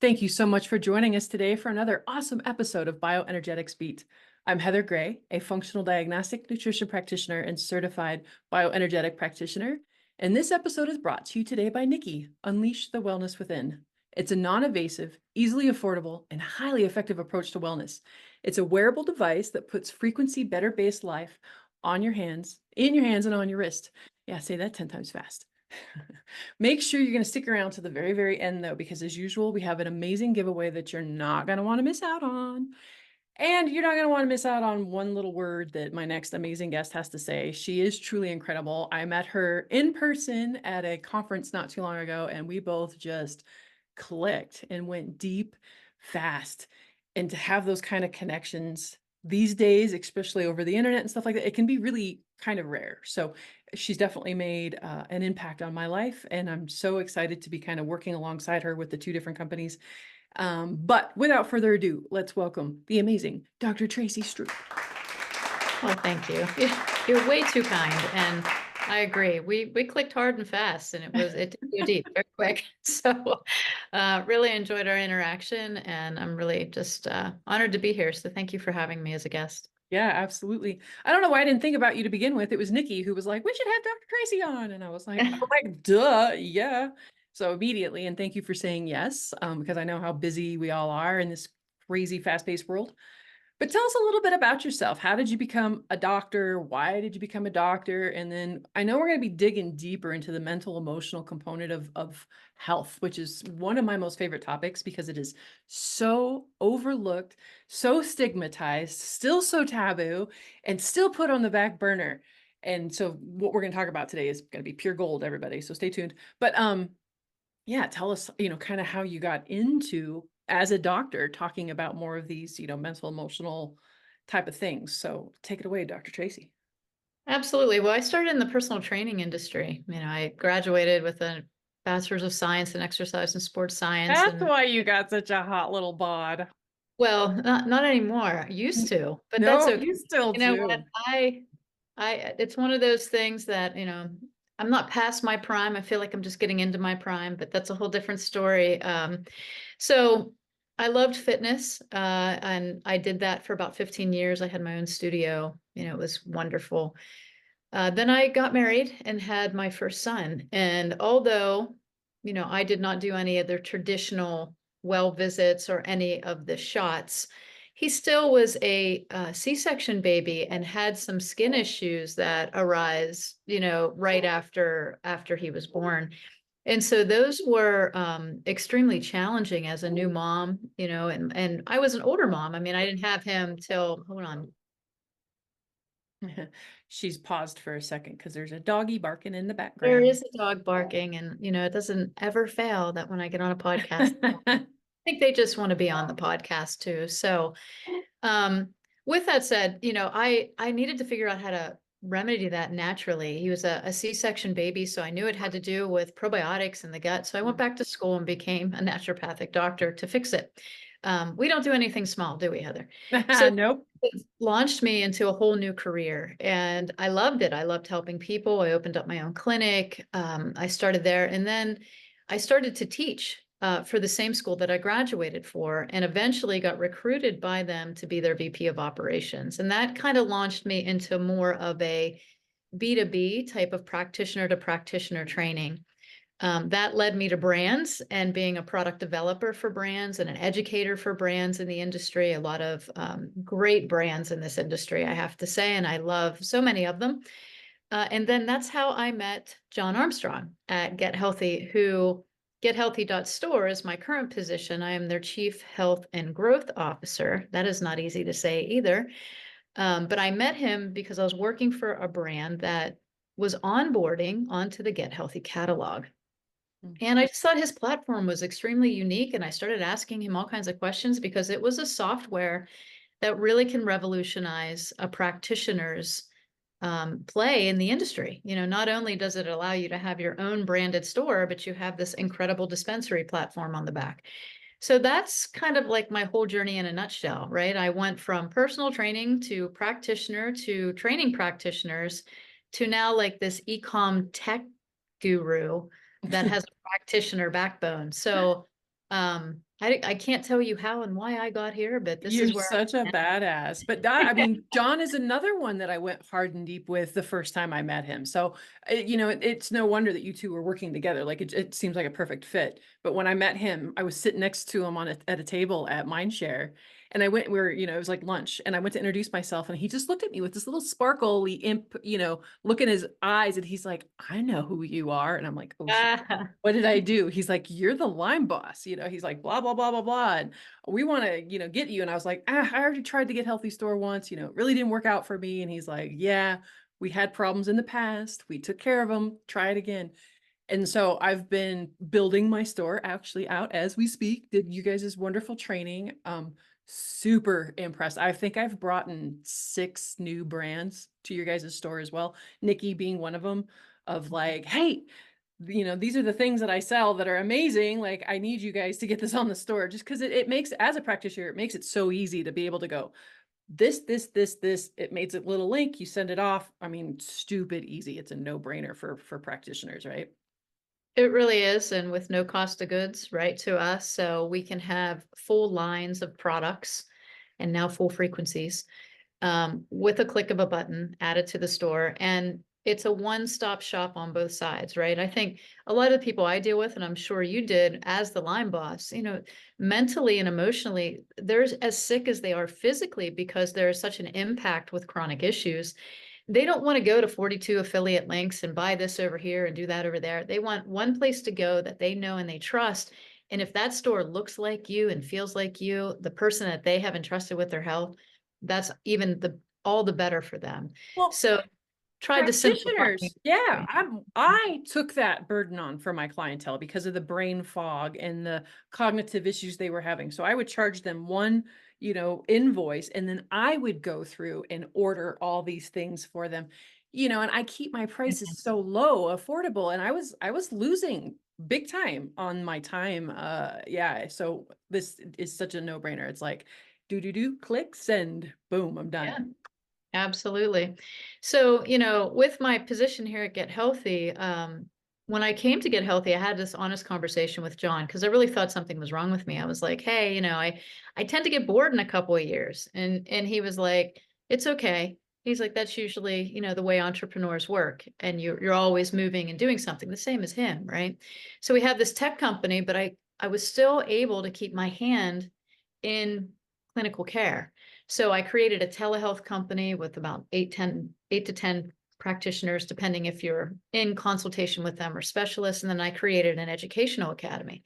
Thank you so much for joining us today for another awesome episode of Bioenergetics Beat. I'm Heather Gray, a functional diagnostic nutrition practitioner and certified bioenergetic practitioner. And this episode is brought to you today by NIKKI, Unleash the Wellness Within. It's a non-invasive, easily affordable, and highly effective approach to wellness. It's a wearable device that puts frequency better based life on your hands, in your hands, and on your wrist. Yeah, say that 10 times fast. Make sure you're going to stick around to the very, very end, though, because as usual, we have an amazing giveaway that you're not going to want to miss out on. And you're not going to want to miss out on one little word that my next amazing guest has to say. She is truly incredible. I met her in person at a conference not too long ago, and we both just clicked and went deep fast. And to have those kind of connections these days, especially over the internet and stuff like that, it can be really kind of rare. So she's definitely made an impact on my life, and I'm so excited to be kind of working alongside her with the two different companies. But without further ado, let's welcome the amazing Dr. Tracey Stroup. Well, thank you. You're way too kind, and I agree. We clicked hard and fast, and it took you deep very quick. So, really enjoyed our interaction, and I'm really just honored to be here. So, thank you for having me as a guest. Yeah, absolutely. I don't know why I didn't think about you to begin with. It was Nikki who was like, we should have Dr. Tracey on. And I was like, oh my, duh, yeah. So immediately, and thank you for saying yes, because I know how busy we all are in this crazy fast-paced world. But tell us a little bit about yourself. How did you become a doctor? Why did you become a doctor? And then I know we're going to be digging deeper into the mental, emotional component of health, which is one of my most favorite topics because it is so overlooked, so stigmatized, still so taboo, and still put on the back burner. And so what we're going to talk about today is going to be pure gold, everybody. So stay tuned. But yeah, tell us, kind of how you got into as a doctor talking about more of these, mental, emotional type of things. So take it away, Dr. Tracey. Absolutely. Well, I started in the personal training industry. I graduated with a bachelor's of science in exercise and sports science, That's and why you got such a hot little bod. well, not anymore. Used to, but that's No, okay. you still You know what? do. It's one of those things that, I'm not past my prime. I feel like I'm just getting into my prime, but that's a whole different story. So I loved fitness, and I did that for about 15 years. I had my own studio. It was wonderful. Then I got married and had my first son. And although, I did not do any of the traditional well visits or any of the shots, he still was a C-section baby and had some skin issues that arise, right after he was born. And so those were extremely challenging as a new mom, and I was an older mom. I didn't have him till, hold on. She's paused for a second because there's a doggy barking in the There background. is a dog barking, and it doesn't ever fail that when I get on a podcast, I think they just want to be on the podcast too. So, um, with that said, I needed to figure out how to remedy that naturally. He was a C-section baby, so I knew it had to do with probiotics in the gut. So I went back to school and became a naturopathic doctor to fix it. We don't do anything small, do we, Heather? So Nope. it launched me into a whole new career, and I loved it. I loved helping people. I opened up my own clinic. I started there, and then I started to teach for the same school that I graduated for, and eventually got recruited by them to be their VP of operations. And that kind of launched me into more of a B2B type of practitioner to practitioner training. That led me to brands and being a product developer for brands and an educator for brands in the industry. A lot of great brands in this industry, I have to say, and I love so many of them. And then that's how I met John Armstrong at Get Healthy, who GetHealthy.store is my current position. I am their Chief Health and Growth Officer. That is not easy to say either. But I met him because I was working for a brand that was onboarding onto the Get Healthy catalog. And I just thought his platform was extremely unique. And I started asking him all kinds of questions because it was a software that really can revolutionize a practitioner's play in the industry. Not only does it allow you to have your own branded store, but you have this incredible dispensary platform on the back. So that's kind of like my whole journey in a nutshell, right? I went from personal training to practitioner to training practitioners to now like this e-com tech guru that has a practitioner backbone. So I can't tell you how and why I got here, but this You're is where such a I'm badass. But that, I mean, John is another one that I went hard and deep with the first time I met him. So, it's no wonder that you two were working together. Like it seems like a perfect fit. But when I met him, I was sitting next to him at a table at Mindshare. And it was like lunch. And I went to introduce myself and he just looked at me with this little sparkly imp, look in his eyes. And he's like, I know who you are. And I'm like, oh shit. at. What did I do? He's like, you're the line boss. He's like, blah, blah, blah, blah, blah. And we want to, get you. And I was like, I already tried to get Healthy Store once, it really didn't work out for me. And he's like, yeah, we had problems in the past. We took care of them. Try it again. And so I've been building my store actually out as we speak. Did you guys' wonderful training. Super impressed. I think I've brought in 6 new brands to your guys' store as well. NIKKI being one of them, of like, hey, these are the things that I sell that are amazing. Like, I need you guys to get this on the store, just because it makes, as a practitioner, it makes it so easy to be able to go, this. It makes a little link, you send it off. I mean, stupid easy. It's a no-brainer for practitioners, right? It really is, and with no cost of goods, right, to us, so we can have full lines of products and now full frequencies with a click of a button added to the store. And it's a one-stop shop on both sides, right? I think a lot of the people I deal with, and I'm sure you did as the line boss, mentally and emotionally, they're as sick as they are physically because there is such an impact with chronic issues. They don't want to go to 42 affiliate links and buy this over here and do that over there. They want one place to go that they know and they trust. And if that store looks like you and feels like you, the person that they have entrusted with their health, that's even all the better for them. Well, So tried to simplify things. practitioners, yeah, I took that burden on for my clientele because of the brain fog and the cognitive issues they were having. So I would charge them one, invoice, and then I would go through and order all these things for them. And I keep my prices so low, affordable, and I was losing big time on my time. Yeah, so this is such a no-brainer. It's like do, click, send, boom, I'm Yeah. done. Absolutely. So, with my position here at Get Healthy, when I came to Get Healthy, I had this honest conversation with John because I really thought something was wrong with me. I was like, "Hey, I tend to get bored in a couple of years," and he was like, "It's okay." He's like, "That's usually, the way entrepreneurs work, and you're always moving and doing something." The same as him, right? So we have this tech company, but I was still able to keep my hand in clinical care. So I created a telehealth company with about 8 to 10 practitioners, depending if you're in consultation with them or specialists. And then I created an educational academy.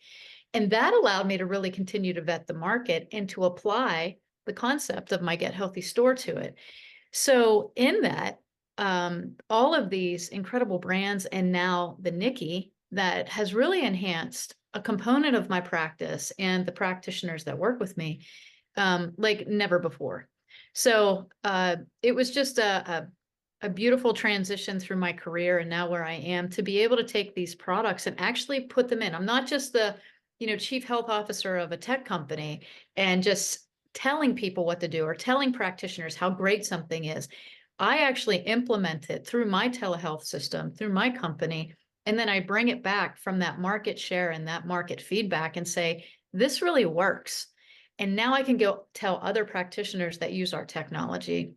And that allowed me to really continue to vet the market and to apply the concept of my Get Healthy store to it. So in that, all of these incredible brands and now the NIKKI that has really enhanced a component of my practice and the practitioners that work with me like never before. So it was just a beautiful transition through my career and now where I am to be able to take these products and actually put them in. I'm not just the, chief health officer of a tech company and just telling people what to do or telling practitioners how great something is. I actually implement it through my telehealth system, through my company, and then I bring it back from that market share and that market feedback and say, this really works. And now I can go tell other practitioners that use our technology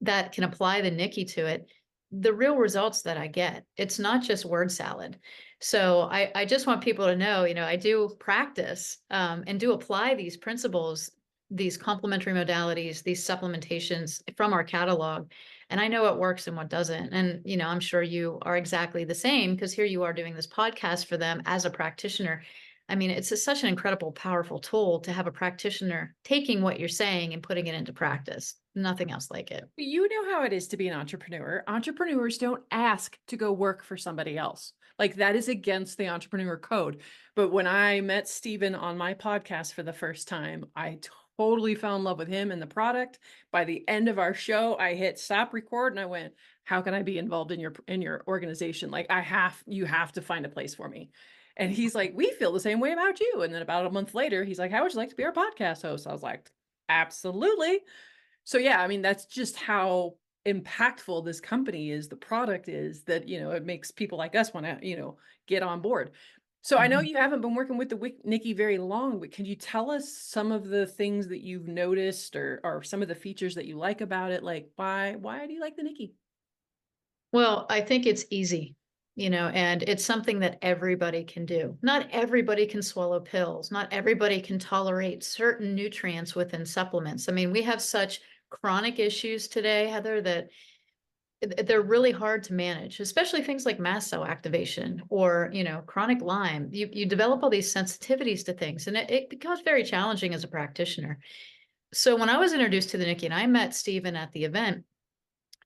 that can apply the NIKKI to it, the real results that I get. It's not just word salad. So I just want people to know, I do practice and do apply these principles, these complementary modalities, these supplementations from our catalog. And I know what works and what doesn't. And, I'm sure you are exactly the same because here you are doing this podcast for them as a practitioner. I mean, such an incredible, powerful tool to have a practitioner taking what you're saying and putting it into practice. Nothing else like it. You know how it is to be an entrepreneur. Entrepreneurs don't ask to go work for somebody else. Like, that is against the entrepreneur code. But when I met Steven on my podcast for the first time, I totally fell in love with him and the product. By the end of our show, I hit stop record and I went, how can I be involved in your organization? Like, you have to find a place for me. And he's like, we feel the same way about you. And then about a month later, he's like, how would you like to be our podcast host? I was like, absolutely. So yeah, I mean, that's just how impactful this company is, the product is, that, it makes people like us want to, get on board. So I know Mhm. you haven't been working with the NIKKI very long, but can you tell us some of the things that you've noticed or some of the features that you like about it? Like why do you like the NIKKI? Well, I think it's easy, and it's something that everybody can do. Not everybody can swallow pills. Not everybody can tolerate certain nutrients within supplements. I mean, we have such chronic issues today, Heather, that they're really hard to manage, especially things like mast cell activation or, chronic Lyme. You develop all these sensitivities to things, and it becomes very challenging as a practitioner. So when I was introduced to the NIKKI and I met Stephen at the event,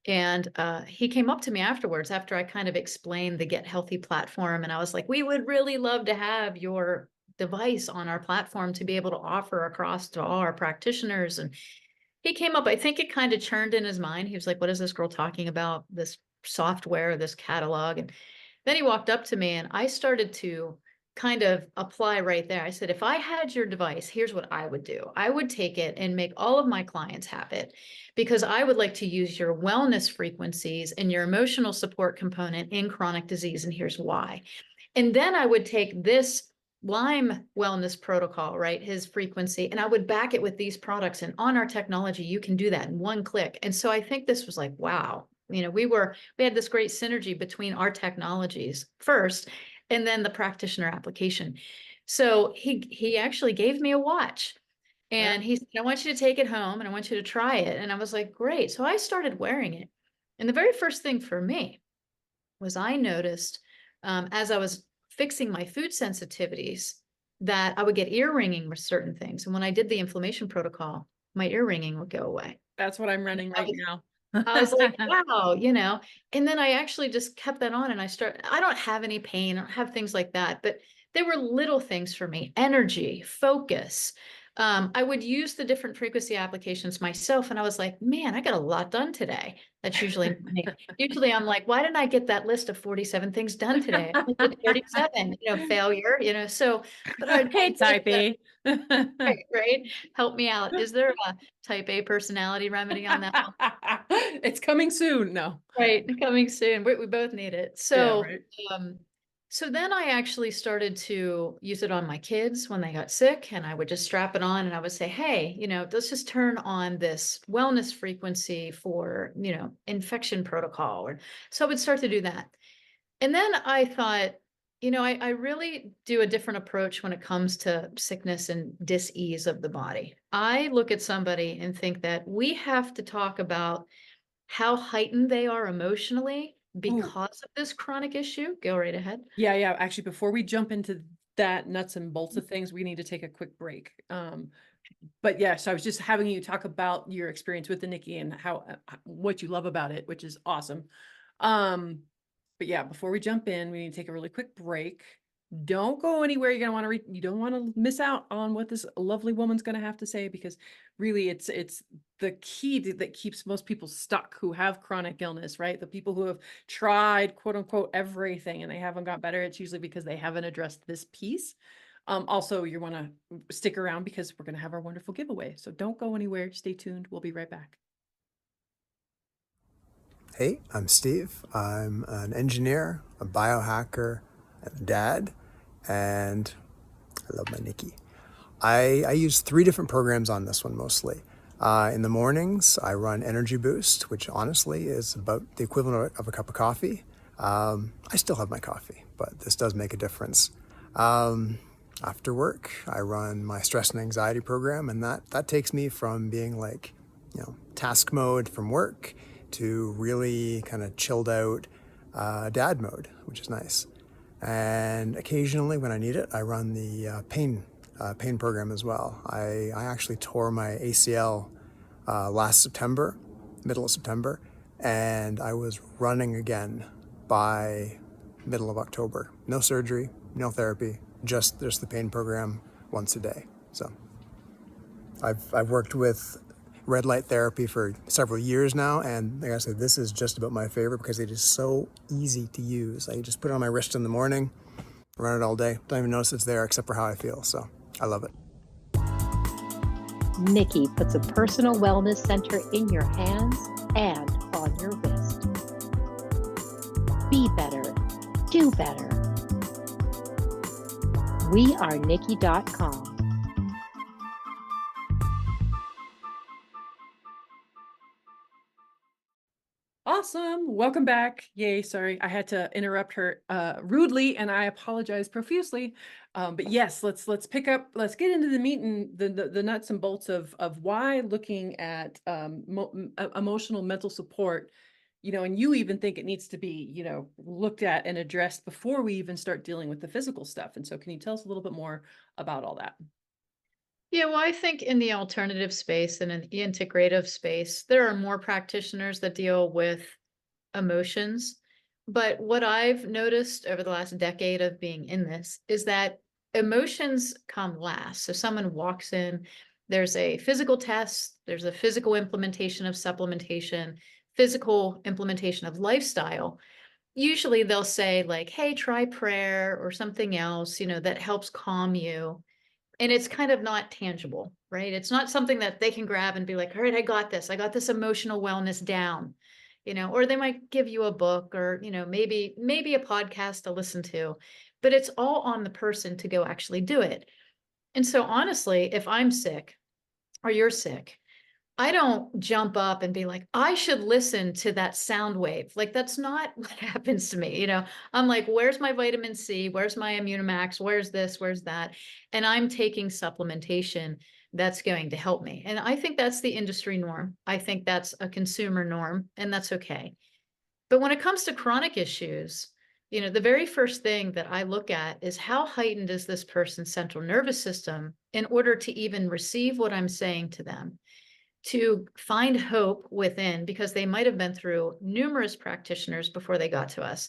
and he came up to me afterwards after I kind of explained the Get Healthy platform. And I was like, we would really love to have your device on our platform to be able to offer across to all our practitioners. And he came up, I think it kind of churned in his mind. He was like, what is this girl talking about? This software, this catalog. And then he walked up to me and I started to kind of apply right there. I said, if I had your device, here's what I would do. I would take it and make all of my clients have it because I would like to use your wellness frequencies and your emotional support component in chronic disease. And here's why. And then I would take this Lyme wellness protocol, right? His frequency, and I would back it with these products. And on our technology, you can do that in one click. And so I think this was like, wow, we had this great synergy between our technologies first, and then the practitioner application. So he actually gave me a watch. Yeah. And he said, I want you to take it home and I want you to try it. And I was like, great. So I started wearing it. And the very first thing for me was I noticed as I was fixing my food sensitivities that I would get ear ringing with certain things. And when I did the inflammation protocol, my ear ringing would go away. That's what I'm And running right now. I was like, wow, and then I actually just kept that on and I don't have any pain, I don't have things like that, but they were little things for me, energy, focus. I would use the different frequency applications myself and I was like, man, I got a lot done today. That's usually me. Usually I'm like, why didn't I get that list of 47 things done today? I only did 37, failure, so, but I Hey, did type that. A. Right? Help me out. Is there a type A personality remedy on that? It's coming soon. No. Right, coming soon. We both need it. Yeah, So, right. so then I actually started to use it on my kids when they got sick, and I would just strap it on and I would say, hey, let's just turn on this wellness frequency for, infection protocol. Or so I would start to do that. And then I thought, I really do a different approach when it comes to sickness and dis-ease of the body. I look at somebody and think that we have to talk about how heightened they are emotionally Ooh, because of this chronic issue. Go right ahead. yeah, yeah. Actually, before we jump into that nuts and bolts of things, we need to take a quick break. But yeah, so I was just having you talk about your experience with the NIKKI and how what you love about it, which is awesome. Um, but yeah, before we jump in, we need to take a really quick break. Don't go anywhere. You're gonna want to you don't want to miss out on what this lovely woman's gonna have to say because really it's the key that keeps most people stuck who have chronic illness, right? The people who have tried quote unquote everything and they haven't got better. It's usually because they haven't addressed this piece. Also, you want to stick around because we're going to have our wonderful giveaway. So don't go anywhere. Stay tuned. We'll be right back. Hey, I'm Steve. I'm an engineer, a biohacker, and a dad, and I love my NIKKI. I use 3 different programs on this one mostly. In the mornings, I run Energy Boost, which honestly is about the equivalent of a cup of coffee. I still have my coffee, but this does make a difference. After work, I run my stress and anxiety program, and that takes me from being like, task mode from work to really kind of chilled out dad mode, which is nice. And occasionally when I need it, I run the pain program as well. I actually tore my ACL last September, middle of September, and I was running again by middle of October. No surgery, no therapy, just the pain program once a day. So I've worked with red light therapy for several years now, and like I said, this is just about my favorite because it is so easy to use. I just put it on my wrist in the morning, run it all day. Don't even notice it's there except for how I feel. So I love it. NIKKI puts a personal wellness center in your hands and on your wrist. Be better, do better. We are NIKKI.com. Awesome. Welcome back. Yay. Sorry, I had to interrupt her rudely, and I apologize profusely. But yes, let's pick up. Let's get into the meat and the nuts and bolts of why looking at emotional mental support. And you even think it needs to be looked at and addressed before we even start dealing with the physical stuff. And so, can you tell us a little bit more about all that? Yeah, well, I think in the alternative space and in the integrative space, there are more practitioners that deal with emotions. But what I've noticed over the last decade of being in this is that emotions come last. So someone walks in, there's a physical test, there's a physical implementation of supplementation, physical implementation of lifestyle. Usually they'll say like, hey, try prayer or something else, that helps calm you. And it's kind of not tangible, right? It's not something that they can grab and be like, all right, I got this. I got this emotional wellness down, or they might give you a book or, maybe a podcast to listen to, but it's all on the person to go actually do it. And so honestly, if I'm sick or you're sick, I don't jump up and be like, I should listen to that sound wave. Like, that's not what happens to me. I'm like, where's my vitamin C? Where's my Immunimax? Where's this? Where's that? And I'm taking supplementation that's going to help me. And I think that's the industry norm. I think that's a consumer norm, and that's okay. But when it comes to chronic issues, the very first thing that I look at is how heightened is this person's central nervous system in order to even receive what I'm saying to them, to find hope within, because they might have been through numerous practitioners before they got to us.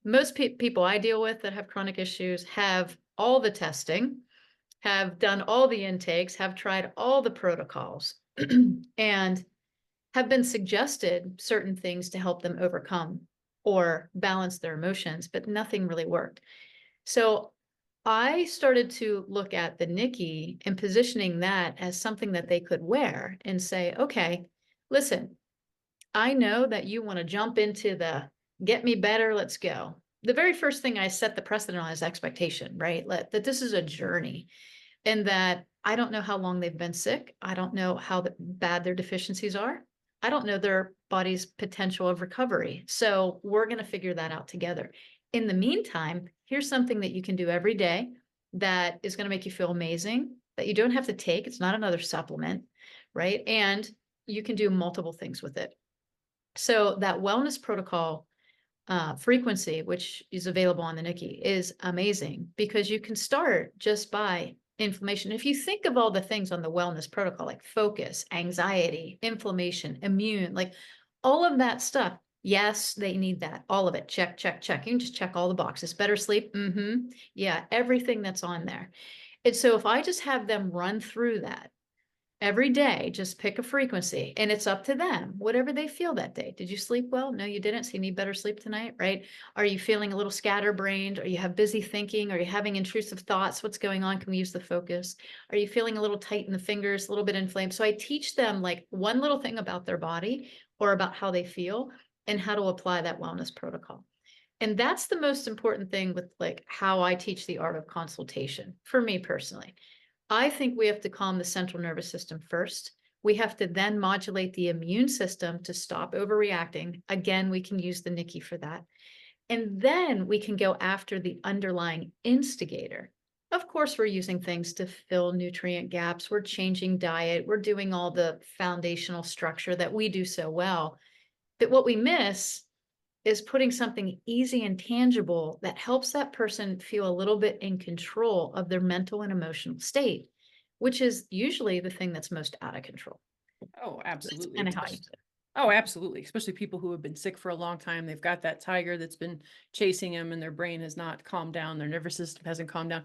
Most people I deal with that have chronic issues have all the testing, have done all the intakes, have tried all the protocols, and have been suggested certain things to help them overcome or balance their emotions, but nothing really worked. So I started to look at the NIKKI and positioning that as something that they could wear and say, okay, listen, I know that you want to jump into the get me better, let's go. The very first thing I set the precedent on is expectation, right? That this is a journey, and that I don't know how long they've been sick. I don't know how bad their deficiencies are. I don't know their body's potential of recovery. So we're going to figure that out together. In the meantime, here's something that you can do every day that is going to make you feel amazing, that you don't have to take. It's not another supplement, right? And you can do multiple things with it. So that wellness protocol frequency, which is available on the NIKKI, is amazing because you can start just by inflammation. If you think of all the things on the wellness protocol, like focus, anxiety, inflammation, immune, like all of that stuff, yes, they need that. All of it. Check, check, check. You can just check all the boxes. Better sleep. Yeah, everything that's on there. And so if I just have them run through that every day, just pick a frequency, and it's up to them, whatever they feel that day. Did you sleep well? No, you didn't. So you need better sleep tonight, right? Are you feeling a little scatterbrained? Or you have busy thinking? Are you having intrusive thoughts? What's going on? Can we use the focus? Are you feeling a little tight in the fingers, a little bit inflamed? So I teach them like one little thing about their body or about how they feel and how to apply that wellness protocol. And that's the most important thing with like how I teach the art of consultation for me personally. I think we have to calm the central nervous system first. We have to then modulate the immune system to stop overreacting. Again, we can use the NIKKI for that. And then we can go after the underlying instigator. Of course, we're using things to fill nutrient gaps. We're changing diet. We're doing all the foundational structure that we do so well. But what we miss is putting something easy and tangible that helps that person feel a little bit in control of their mental and emotional state, which is usually the thing that's most out of control. Oh, absolutely. Kind of how I use it. Oh, absolutely. Especially people who have been sick for a long time. They've got that tiger that's been chasing them and their brain has not calmed down. Their nervous system hasn't calmed down.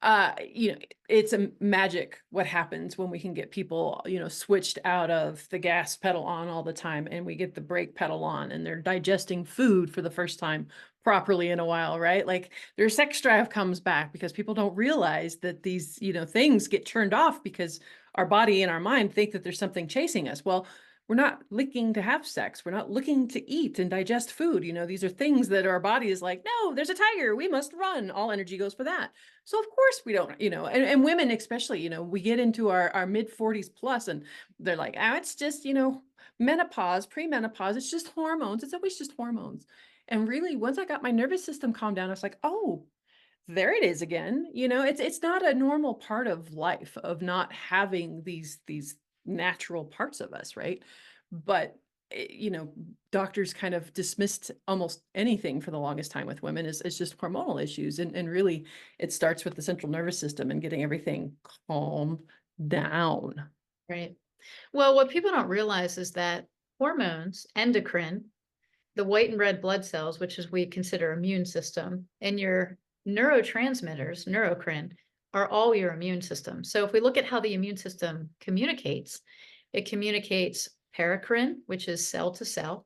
It's a magic what happens when we can get people, switched out of the gas pedal on all the time and we get the brake pedal on and they're digesting food for the first time properly in a while, right? Like their sex drive comes back because people don't realize that these, things get turned off because our body and our mind think that there's something chasing us. Well, we're not looking to have sex. We're not looking to eat and digest food. These are things that our body is like, no, there's a tiger. We must run. All energy goes for that. So of course we don't, and women especially, we get into our mid 40s plus and they're like, it's just, menopause, premenopause. It's just hormones. It's always just hormones. And really, once I got my nervous system calmed down, I was like, oh, there it is again. It's not a normal part of life of not having these natural parts of us, right? But doctors kind of dismissed almost anything for the longest time with women is just hormonal issues. And really it starts with the central nervous system and getting everything calmed down. Right. Well, what people don't realize is that hormones, endocrine, the white and red blood cells, which is we consider immune system, and your neurotransmitters, neurocrine, are all your immune system. So if we look at how the immune system communicates, it communicates paracrine, which is cell to cell,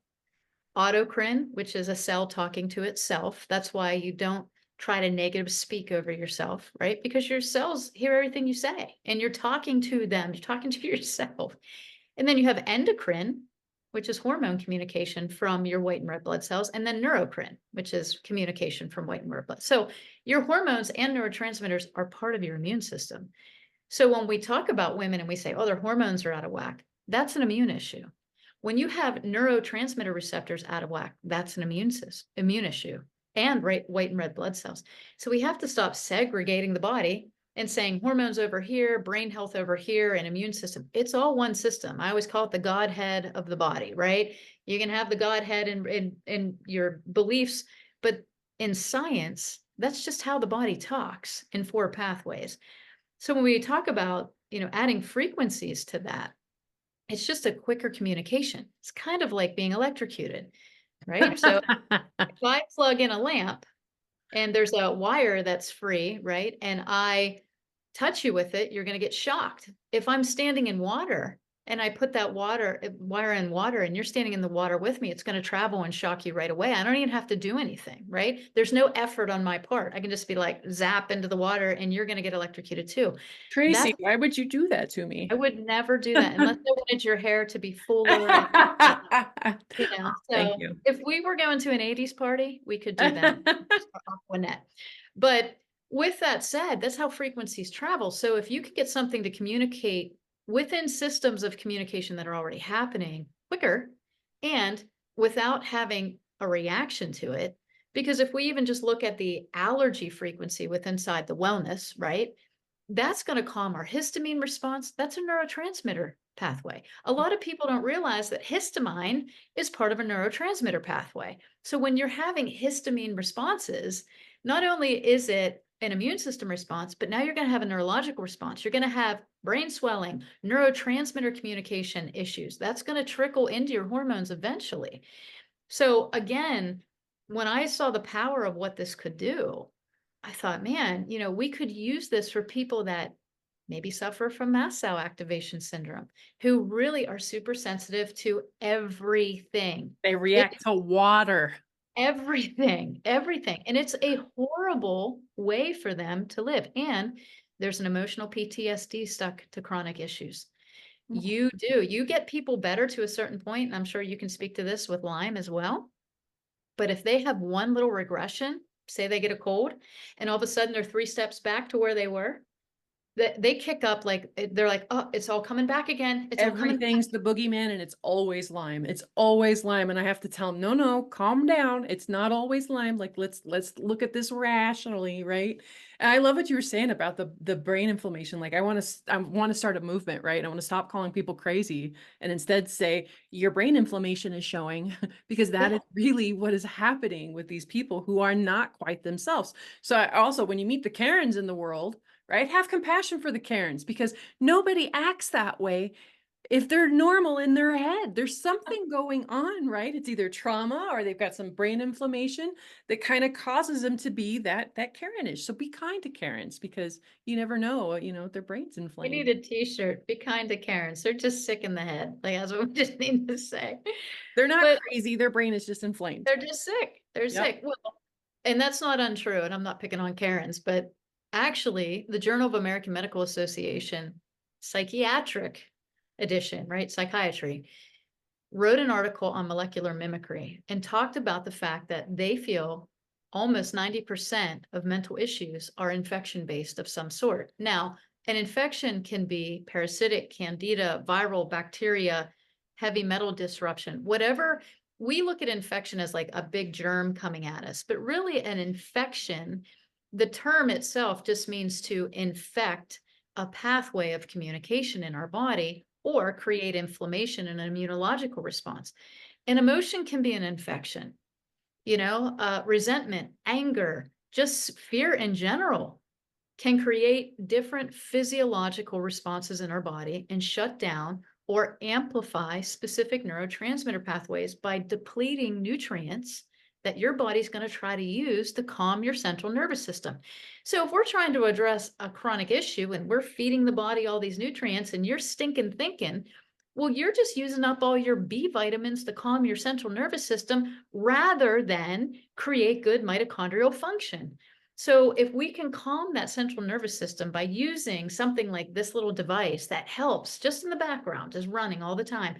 autocrine, which is a cell talking to itself. That's why you don't try to negative speak over yourself, right? Because your cells hear everything you say and you're talking to them, you're talking to yourself. And then you have endocrine, which is hormone communication from your white and red blood cells, and then neurocrine, which is communication from white and red blood. So your hormones and neurotransmitters are part of your immune system. So when we talk about women and we say, oh, their hormones are out of whack, that's an immune issue. When you have neurotransmitter receptors out of whack, that's an immune issue, and white and red blood cells. So we have to stop segregating the body and saying hormones over here, brain health over here, and immune system. It's all one system. I always call it the Godhead of the body, right? You can have the Godhead in your beliefs, but in science, that's just how the body talks in 4 pathways. So when we talk about, adding frequencies to that, it's just a quicker communication. It's kind of like being electrocuted, right? So if I plug in a lamp and there's a wire that's free, right? And I touch you with it, you're going to get shocked. If I'm standing in water and I put that wire in water and you're standing in the water with me, it's going to travel and shock you right away. I don't even have to do anything, right? There's no effort on my part. I can just be like zap into the water and you're going to get electrocuted too. Tracy, why would you do that to me? I would never do that unless I wanted your hair to be fuller. Thank So you. if we were going to an 80s party, we could do that. Aquanet. But with that said, that's how frequencies travel. So if you could get something to communicate within systems of communication that are already happening quicker and without having a reaction to it, because if we even just look at the allergy frequency inside the wellness, right? That's going to calm our histamine response. That's a neurotransmitter pathway. A lot of people don't realize that histamine is part of a neurotransmitter pathway. So when you're having histamine responses, not only is it an immune system response, but now you're going to have a neurological response. You're going to have brain swelling, neurotransmitter communication issues. That's going to trickle into your hormones eventually. So again, when I saw the power of what this could do, I thought, man, we could use this for people that maybe suffer from mast cell activation syndrome, who really are super sensitive to everything. They react to water. Everything. And it's a horrible way for them to live. And there's an emotional PTSD stuck to chronic issues. You get people better to a certain point. And I'm sure you can speak to this with Lyme as well. But if they have one little regression, say they get a cold and all of a sudden they're 3 steps back to where they were, they kick up like they're like, oh, it's all coming back again. It's all coming back. Everything's the boogeyman and it's always Lyme. It's always Lyme. And I have to tell them, no, calm down. It's not always Lyme. Like, let's look at this rationally, right? And I love what you were saying about the brain inflammation. Like I want to start a movement, right? I want to stop calling people crazy and instead say your brain inflammation is showing because that is really what is happening with these people who are not quite themselves. So also when you meet the Karens in the world, right? Have compassion for the Karens because nobody acts that way if they're normal in their head. There's something going on, right? It's either trauma or they've got some brain inflammation that kind of causes them to be that Karenish. So be kind to Karens because you never know, their brain's We inflamed. need a t-shirt. Be kind to Karens. They're just sick in the head. Like that's what we just need to say. They're not But crazy. Their brain is just inflamed. they're just sick. They're Yep. sick. Well, and that's not untrue. And I'm not picking on Karens, but actually the Journal of American Medical Association psychiatric edition, right? Psychiatry wrote an article on molecular mimicry and talked about the fact that they feel almost 90% of mental issues are infection-based of some sort. Now, an infection can be parasitic, candida, viral, bacteria, heavy metal disruption, whatever. We look at infection as like a big germ coming at us, but really an infection, the term itself just means to infect a pathway of communication in our body or create inflammation and an immunological response. An emotion can be an infection, resentment, anger, just fear in general can create different physiological responses in our body and shut down or amplify specific neurotransmitter pathways by depleting nutrients that your body's going to try to use to calm your central nervous system. So if we're trying to address a chronic issue and we're feeding the body all these nutrients and you're stinking thinking, well, you're just using up all your B vitamins to calm your central nervous system rather than create good mitochondrial function. So if we can calm that central nervous system by using something like this little device that helps just in the background, is running all the time,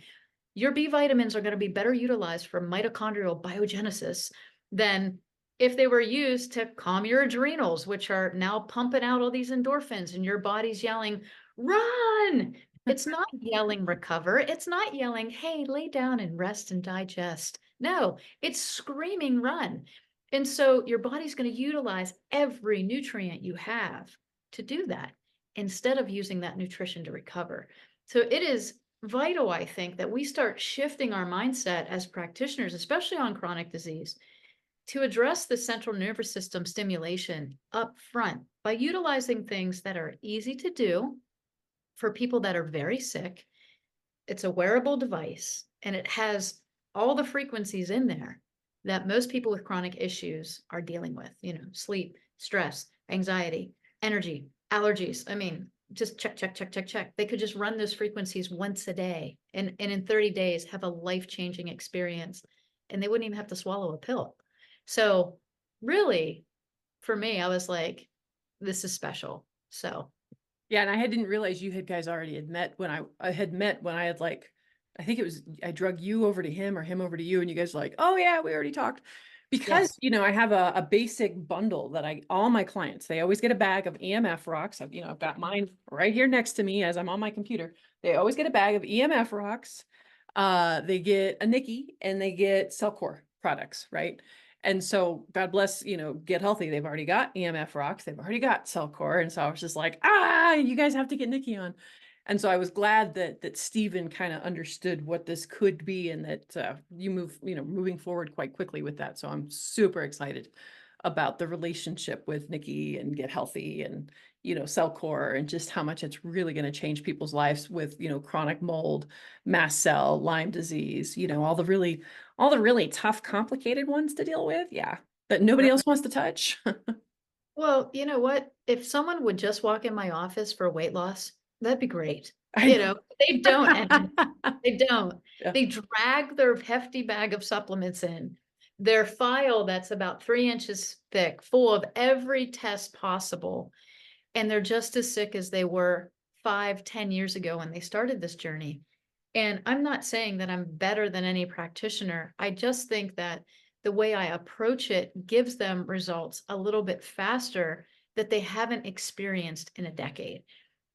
your B vitamins are going to be better utilized for mitochondrial biogenesis than if they were used to calm your adrenals, which are now pumping out all these endorphins and your body's yelling, run. It's not yelling recover. It's not yelling, hey, lay down and rest and digest. No, it's screaming run. And so your body's going to utilize every nutrient you have to do that instead of using that nutrition to recover. So it is vital, I think, that we start shifting our mindset as practitioners, especially on chronic disease, to address the central nervous system stimulation up front by utilizing things that are easy to do for people that are very sick. It's a wearable device and it has all the frequencies in there that most people with chronic issues are dealing with, sleep, stress, anxiety, energy, allergies. I mean, just check. They could just run those frequencies once a day and in 30 days have a life-changing experience and they wouldn't even have to swallow a pill. So really, for me, I was like, this is special. So. Yeah. And I didn't realize you guys already had met when I had like, I think it was, I drug you over to him or him over to you. And you guys were like, oh yeah, we already talked. Because, Yes. I have a basic bundle that all my clients, they always get a bag of EMF rocks. I've got mine right here next to me as I'm on my computer. They always get a bag of EMF rocks. They get a NIKKI and they get Cellcore products, right? And so God bless, Get Healthy. They've already got EMF rocks. They've already got Cellcore. And so I was just like, you guys have to get NIKKI on. And so I was glad that Stephen kind of understood what this could be and that moving forward quite quickly with that. So I'm super excited about the relationship with NIKKI and Get Healthy and, Cellcore and just how much it's really going to change people's lives with, chronic mold, mast cell, Lyme disease, all the really tough, complicated ones to deal with. Yeah. That nobody else wants to touch. Well, you know what? If someone would just walk in my office for weight loss, that'd be great. I know. They don't. And they don't. Yeah. They drag their hefty bag of supplements in, their file that's about 3 inches thick, full of every test possible. And they're just as sick as they were 5-10 years ago when they started this journey. And I'm not saying that I'm better than any practitioner. I just think that the way I approach it gives them results a little bit faster that they haven't experienced in a decade.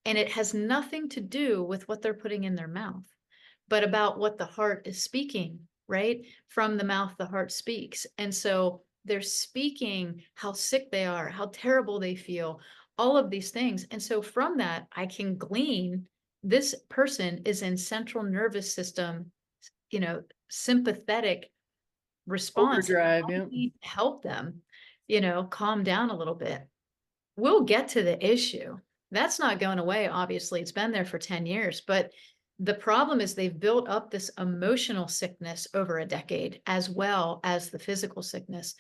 And it has nothing to do with what they're putting in their mouth, but about what the heart is speaking, right? From the mouth, the heart speaks. And so they're speaking how sick they are, how terrible they feel, all of these things. And so from that, I can glean this person is in central nervous system, sympathetic response. Overdrive. I Yeah. need to help them, calm down a little bit. We'll get to the issue. That's not going away. Obviously, it's been there for 10 years, but the problem is they've built up this emotional sickness over a decade, as well as the physical sickness.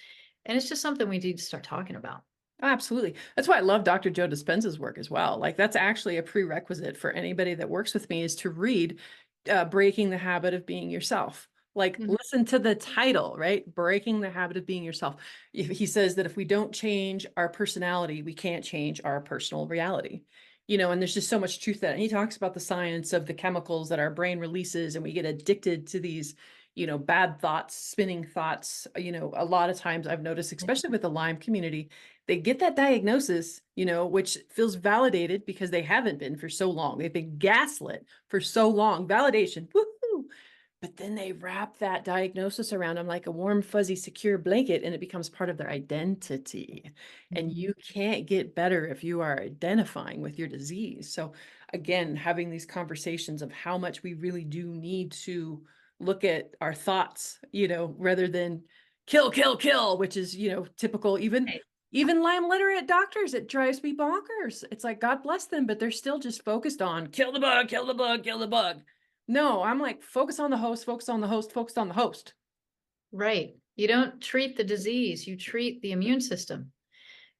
And it's just something we need to start talking about. Absolutely. That's why I love Dr. Joe Dispenza's work as well. Like that's actually a prerequisite for anybody that works with me is to read Breaking the Habit of Being Yourself. Like listen to the title, right? Breaking the Habit of Being Yourself. He says that if we don't change our personality, we can't change our personal reality. and there's just so much truth to that. And he talks about the science of the chemicals that our brain releases, and we get addicted to these, bad thoughts, spinning thoughts. A lot of times I've noticed, especially with the Lyme community, they get that diagnosis, which feels validated because they haven't been for so long. They've been gaslit for so long. Validation, woohoo! But then they wrap that diagnosis around them like a warm, fuzzy, secure blanket, and it becomes part of their identity. And you can't get better if you are identifying with your disease. So again, having these conversations of how much we really do need to look at our thoughts, rather than kill, kill, kill, which is, typical, even Lyme literate doctors, it drives me bonkers. It's like, God bless them, but they're still just focused on kill the bug, kill the bug, kill the bug. No, I'm like, focus on the host, focus on the host, focus on the host. Right. You don't treat the disease, you treat the immune system.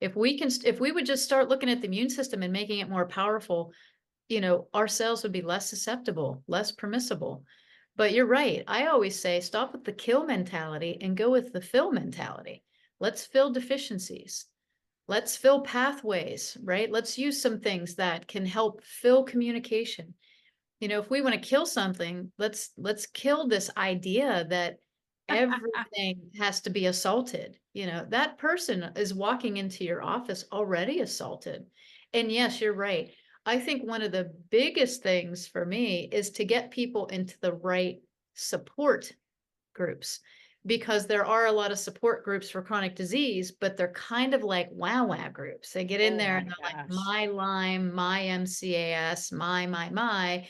If we would just start looking at the immune system and making it more powerful, our cells would be less susceptible, less permissible. But you're right. I always say stop with the kill mentality and go with the fill mentality. Let's fill deficiencies. Let's fill pathways, right? Let's use some things that can help fill communication. If we want to kill something, let's kill this idea that everything has to be assaulted. That person is walking into your office already assaulted. And yes, you're right. I think one of the biggest things for me is to get people into the right support groups, because there are a lot of support groups for chronic disease, but they're kind of like wow groups. They get in there and they're like, my Lyme, my MCAS, my,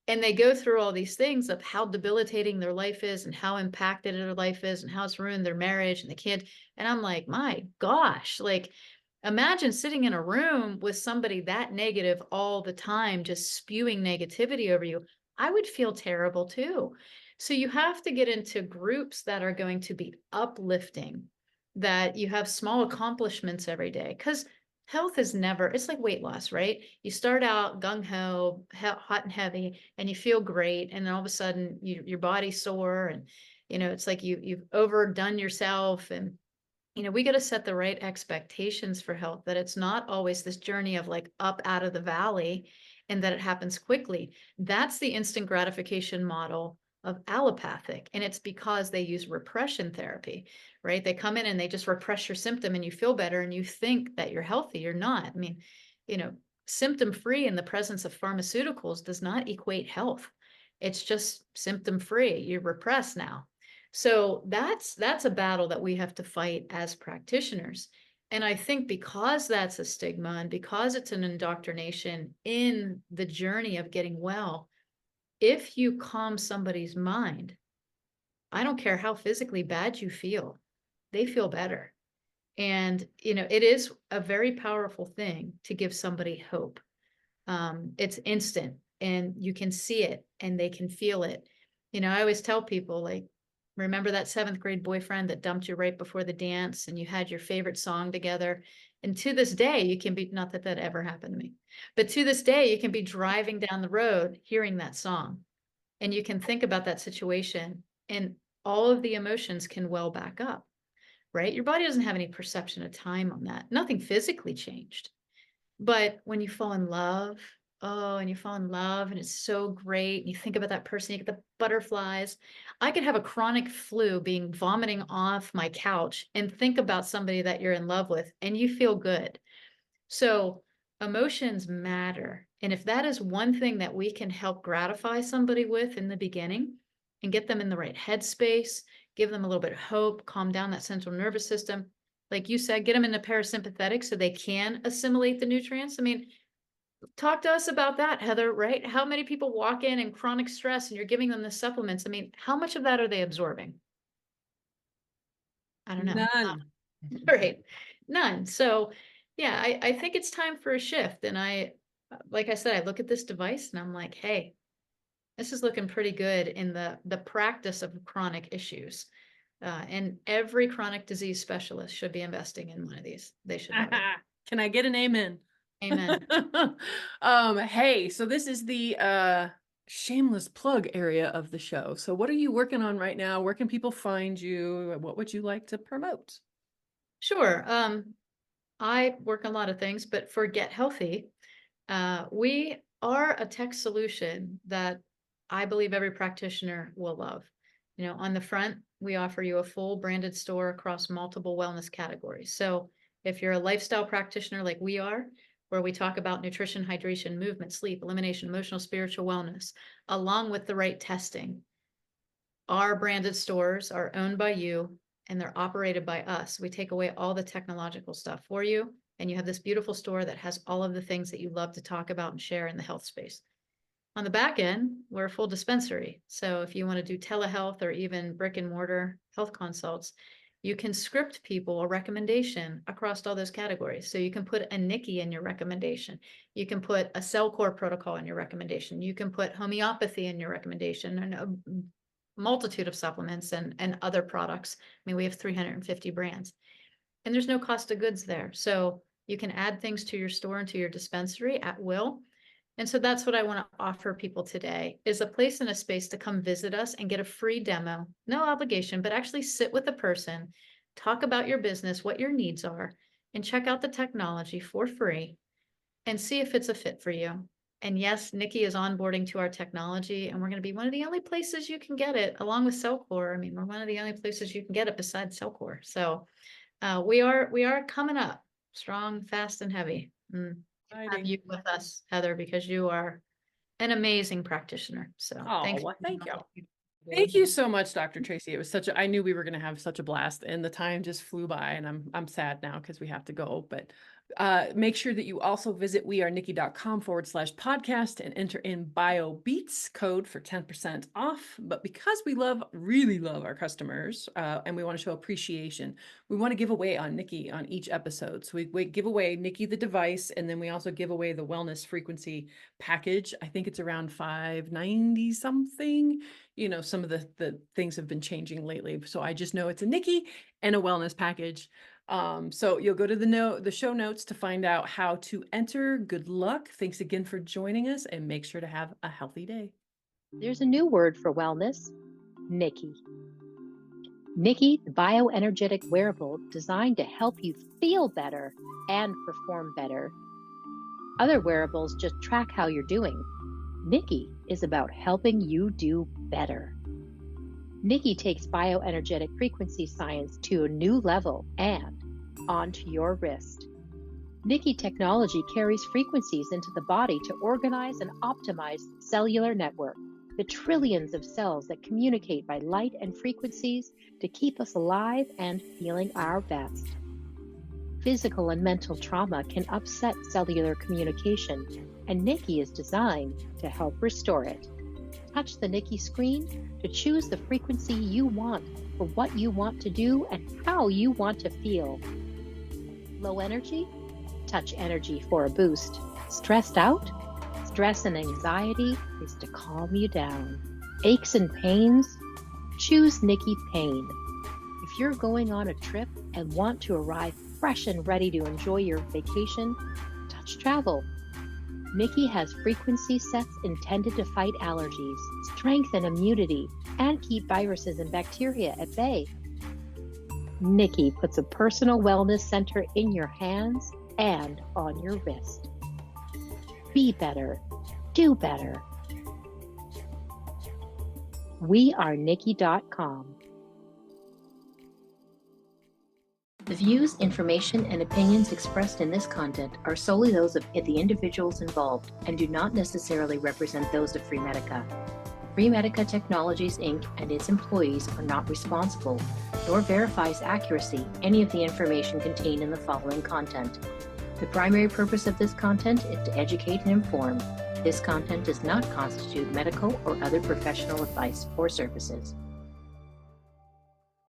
and they go through all these things of how debilitating their life is and how impacted their life is and how it's ruined their marriage and the kid. And I'm like, my gosh, like imagine sitting in a room with somebody that negative all the time, just spewing negativity over you. I would feel terrible too. So you have to get into groups that are going to be uplifting, that you have small accomplishments every day. Because health is never, it's like weight loss, right? You start out gung-ho, hot and heavy, and you feel great. And then all of a sudden your body's sore and, it's like you've overdone yourself. And, we got to set the right expectations for health, that it's not always this journey of like up out of the valley and that it happens quickly. That's the instant gratification model of allopathic. And it's because they use repression therapy, right? They come in and they just repress your symptom and you feel better and you think that you're healthy. You're not. I mean, symptom free in the presence of pharmaceuticals does not equate health. It's just symptom free. You're repressed now. So that's a battle that we have to fight as practitioners. And I think because that's a stigma and because it's an indoctrination in the journey of getting well, if you calm somebody's mind, I don't care how physically bad you feel, they feel better. And, it is a very powerful thing to give somebody hope. It's instant and you can see it and they can feel it. I always tell people, like, remember that 7th grade boyfriend that dumped you right before the dance and you had your favorite song together? And to this day, you can be, not that that ever happened to me, but to this day, you can be driving down the road hearing that song and you can think about that situation and all of the emotions can well back up, right? Your body doesn't have any perception of time on that. Nothing physically changed. But when you fall in love, and you fall in love and it's so great. And you think about that person, you get the butterflies. I could have a chronic flu being vomiting off my couch and think about somebody that you're in love with and you feel good. So emotions matter. And if that is one thing that we can help gratify somebody with in the beginning and get them in the right headspace, give them a little bit of hope, calm down that central nervous system, like you said, get them into parasympathetic so they can assimilate the nutrients. I mean, talk to us about that, Heather, right? How many people walk in chronic stress and you're giving them the supplements? I mean, how much of that are they absorbing? I don't know. None. Right. None. So yeah, I think it's time for a shift. And like I said, I look at this device and I'm like, hey, this is looking pretty good in the practice of chronic issues. And every chronic disease specialist should be investing in one of these. They should have it. Can I get an amen? Amen. Hey, so this is the shameless plug area of the show. So what are you working on right now? Where can people find you? What would you like to promote? Sure. I work on a lot of things, but for Get Healthy, We are a tech solution that I believe every practitioner will love. On the front, we offer you a full branded store across multiple wellness categories. So if you're a lifestyle practitioner like we are, where we talk about nutrition, hydration, movement, sleep, elimination, emotional, spiritual wellness, along with the right testing, our branded stores are owned by you and they're operated by us. We take away all the technological stuff for you, and you have this beautiful store that has all of the things that you love to talk about and share in the health space. On the back end, we're a full dispensary. So if you want to do telehealth or even brick and mortar health consults, you can script people a recommendation across all those categories. So you can put a NIKKI in your recommendation. You can put a cell core protocol in your recommendation. You can put homeopathy in your recommendation, and a multitude of supplements and other products. I mean, we have 350 brands, and there's no cost of goods there. So you can add things to your store and to your dispensary at will. And so that's what I want to offer people today, is a place and a space to come visit us and get a free demo, no obligation, but actually sit with a person, talk about your business, what your needs are, and check out the technology for free and see if it's a fit for you. And yes, NIKKI is onboarding to our technology, and we're going to be one of the only places you can get it, along with Cellcore. I mean, we're one of the only places you can get it besides Cellcore. So we are coming up strong, fast, and heavy. Have you with us, Heather, because you are an amazing practitioner. So thanks. Well, thank you. Thank you so much, Dr. Tracey. It was I knew we were going to have such a blast, and the time just flew by, and I'm sad now because we have to go, but make sure that you also visit wearenikki.com/podcast and enter in BioBeats code for 10% off. But because we really love our customers, and we want to show appreciation, we want to give away on NIKKI on each episode. So we give away NIKKI the device, and then we also give away the wellness frequency package. I think it's around $590 something. Some of the things have been changing lately. So I just know it's a NIKKI and a wellness package. So you'll go to the show notes to find out how to enter. Good luck. Thanks again for joining us, and make sure to have a healthy day. There's a new word for wellness, NIKKI. NIKKI, the bioenergetic wearable designed to help you feel better and perform better. Other wearables just track how you're doing. NIKKI is about helping you do better. NIKKI takes bioenergetic frequency science to a new level and onto your wrist. NIKKI technology carries frequencies into the body to organize and optimize the cellular network, the trillions of cells that communicate by light and frequencies to keep us alive and feeling our best. Physical and mental trauma can upset cellular communication, and NIKKI is designed to help restore it. Touch the NIKKI screen to choose the frequency you want for what you want to do and how you want to feel. Low energy? Touch energy for a boost. Stressed out? Stress and anxiety is to calm you down. Aches and pains? Choose NIKKI Pain. If you're going on a trip and want to arrive fresh and ready to enjoy your vacation, touch travel. NIKKI has frequency sets intended to fight allergies, strengthen immunity, and keep viruses and bacteria at bay. NIKKI puts a personal wellness center in your hands and on your wrist. Be better. Do better. We are NIKKI.com. The views, information, and opinions expressed in this content are solely those of the individuals involved and do not necessarily represent those of Freemedica. Freemedica Technologies, Inc. and its employees are not responsible, nor verifies accuracy any of the information contained in the following content. The primary purpose of this content is to educate and inform. This content does not constitute medical or other professional advice or services.